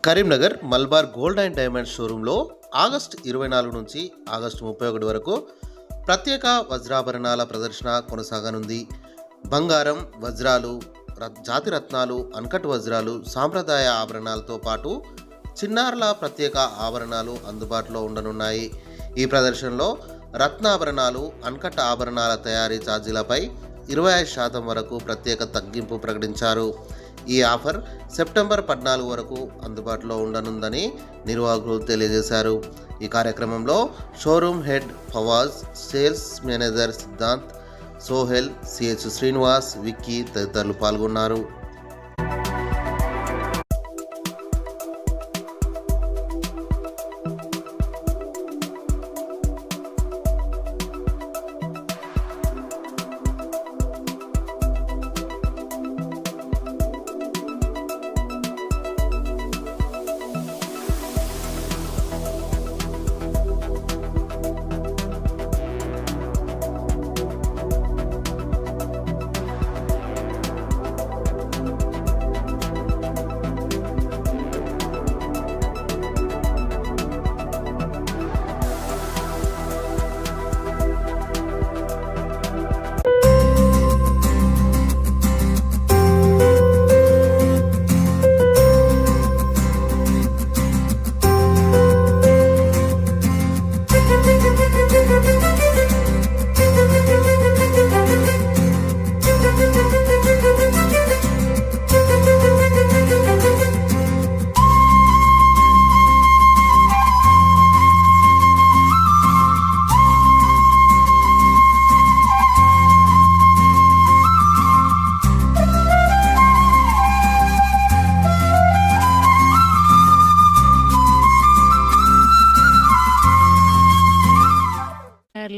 Karimnagar Malabar gold and diamond షోరూంలో August 24 నుంచి August 31 వరకు ప్రత్యేక వజ్రాభరణాల ప్రదర్శన కొనసాగనుంది. బంగారం, వజ్రాలు, జాతి రత్నాలు, అన్కట్ వజ్రాలు, సాంప్రదాయ ఆభరణాలతో పాటు చిన్నారుల ప్రత్యేక ఆభరణాలు అందుబాటులో ఉండనున్నాయి. ఈ ప్రదర్శనలో రత్నాభరణాలు, అన్కట్ ఆభరణాల తయారీ ఛార్జీలపై 25% వరకు ప్రత్యేక తగ్గింపు ప్రకటించారు. ఈ ఆఫర్ సెప్టెంబర్ 14 వరకు అందుబాటులో ఉండనుందని నిర్వాహకులు తెలియజేశారు. ఈ కార్యక్రమంలో showroom head Fawaz, sales manager Siddhant, Sohel, CH Srinivas, Vicky తదితరులు పాల్గొన్నారు.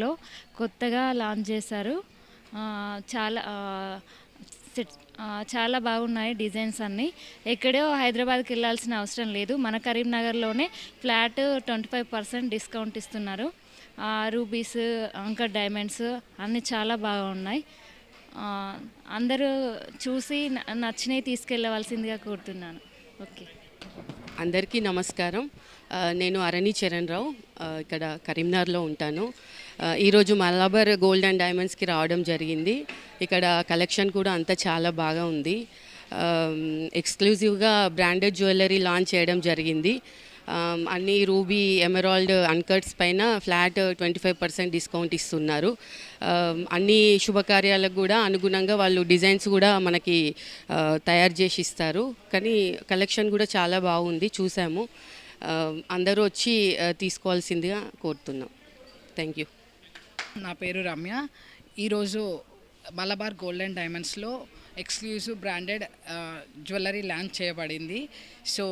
లో కొత్తగా లాంచ్ చేశారు. చాలా చాలా బాగున్నాయి డిజైన్స్ అన్నీ. ఎక్కడో హైదరాబాద్కి వెళ్ళాల్సిన అవసరం లేదు, మన కరీంనగర్లోనే ఫ్లాట్ 25% డిస్కౌంట్ ఇస్తున్నారు. రూబీస్, అంకర్ డైమండ్స్ అన్నీ చాలా బాగున్నాయి. అందరూ చూసి నచ్చినవి తీసుకెళ్ళవలసిందిగా కోరుతున్నాను. ఓకే, అందరికీ నమస్కారం. నేను అరణి చరణ్ రావు, ఇక్కడ కరీంనగర్లో ఉంటాను. ఈరోజు మలబార్ గోల్డ్ అండ్ డైమండ్స్కి రావడం జరిగింది. ఇక్కడ కలెక్షన్ కూడా అంతా చాలా బాగా ఉంది. ఎక్స్క్లూజివ్గా బ్రాండెడ్ జ్యువెలరీ లాంచ్ చేయడం జరిగింది. అన్ని రూబీ, ఎమరాల్డ్, అన్కట్స్ పైన ఫ్లాట్ 25% డిస్కౌంట్ ఇస్తున్నారు. అన్ని శుభకార్యాలకు కూడా అనుగుణంగా వాళ్ళు డిజైన్స్ కూడా మనకి తయారు చేసి ఇస్తారు. కానీ కలెక్షన్ కూడా చాలా బాగుంది, చూసాము. అందరూ వచ్చి తీసుకోవాల్సిందిగా కోరుతున్నాం. Thank you. నా పేరు రమ్య. ఈరోజు మలబార్ గోల్డ్ అండ్ డైమండ్స్లో ఎక్స్క్లూజివ్ బ్రాండెడ్ జ్యువెలరీ లాంచ్ చేయబడింది. సో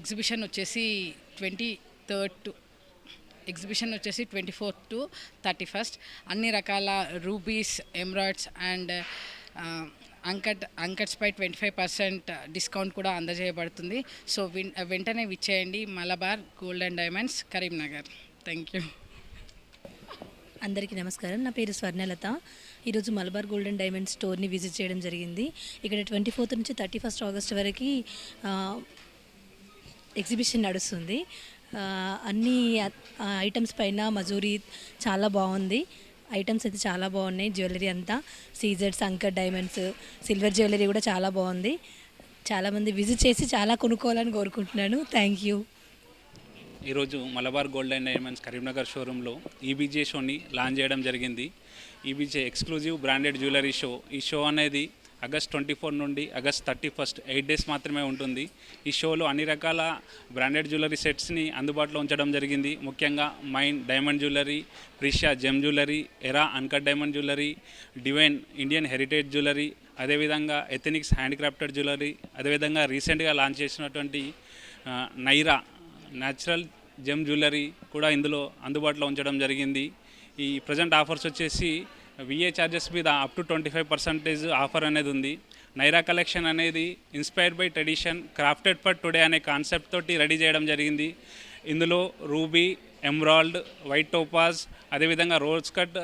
ఎగ్జిబిషన్ వచ్చేసి 24th to 31st. అన్ని రకాల రూబీస్, ఎమరాల్డ్స్ అండ్ అంకట్స్పై 25% డిస్కౌంట్ కూడా అందజేయబడుతుంది. సో వెంటనే విచ్చేయండి Malabar gold and diamonds, Karimnagar. Thank you. అందరికీ నమస్కారం. నా పేరు స్వర్ణలత. ఈరోజు మలబార్ గోల్డ్ అండ్ డైమండ్ స్టోర్ని విజిట్ చేయడం జరిగింది. ఇక్కడ 24th నుంచి 31st ఆగస్ట్ వరకు ఎగ్జిబిషన్ నడుస్తుంది. అన్ని ఐటమ్స్ పైన మజూరీ చాలా బాగుంది. ఐటమ్స్ అయితే చాలా బాగున్నాయి. జ్యువెలరీ అంతా సీజర్స్, అంకర్ డైమండ్స్, సిల్వర్ జ్యువెలరీ కూడా చాలా బాగుంది. చాలామంది విజిట్ చేసి చాలా కొనుక్కోవాలని కోరుకుంటున్నాను. Thank you. ఈరోజు Malabar gold and diamonds Karimnagar షోరూంలో ఈబీజే షోని లాంచ్ చేయడం జరిగింది. EBJ exclusive branded jewellery show. ఈ షో అనేది ఆగస్ట్ 24 నుండి ఆగస్ట్ 31, 8 days మాత్రమే ఉంటుంది. ఈ షోలో అన్ని రకాల బ్రాండెడ్ జ్యువెలరీ సెట్స్ని అందుబాటులో ఉంచడం జరిగింది. ముఖ్యంగా mine diamond jewellery, Precia gem jewellery, Era uncut diamond jewellery, Divine Indian heritage jewellery, అదేవిధంగా ఎథనిక్స్ హ్యాండ్క్రాఫ్టెడ్ జ్యువెలరీ, అదేవిధంగా రీసెంట్గా లాంచ్ చేసినటువంటి నైరా న్యాచురల్ జెమ్ జ్యువెలరీ కూడా ఇందులో అందుబాటులో ఉంచడం జరిగింది. ఈ ప్రజెంట్ ఆఫర్స్ వచ్చేసి విఏ ఛార్జెస్ మీద అప్ టు 25% ఆఫర్ అనేది ఉంది. నైరా కలెక్షన్ అనేది inspired by tradition, crafted for today అనే కాన్సెప్ట్ తోటి రెడీ చేయడం జరిగింది. ఇందులో రూబీ, ఎమరాల్డ్, వైట్ టోపాజ్, అదేవిధంగా రోజ్ కట్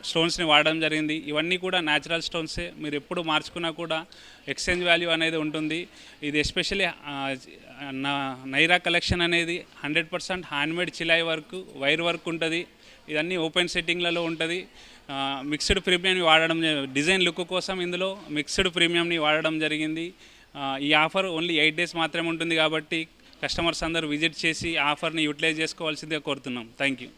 స్టోన్స్ని వాడడం జరిగింది. ఇవన్నీ కూడా న్యాచురల్ స్టోన్సే. మీరు ఎప్పుడు మార్చుకున్నా కూడా ఎక్స్చేంజ్ వాల్యూ అనేది ఉంటుంది. ఇది ఎస్పెషల్లీ నైరా కలెక్షన్ అనేది 100% హ్యాండ్మేడ్ చిలాయి వర్క్, వైర్ వర్క్ ఉంటుంది. ఇదన్నీ ఓపెన్ సెట్టింగ్లలో ఉంటుంది. మిక్స్డ్ ప్రీమియంని వాడడం, డిజైన్ లుక్ కోసం ఇందులో మిక్స్డ్ ప్రీమియంని వాడడం జరిగింది. ఈ ఆఫర్ ఓన్లీ 8 days మాత్రమే ఉంటుంది కాబట్టి కస్టమర్స్ అందరూ విజిట్ చేసి ఆఫర్ని యూటిలైజ్ చేసుకోవాల్సిందిగా కోరుతున్నాం. Thank you.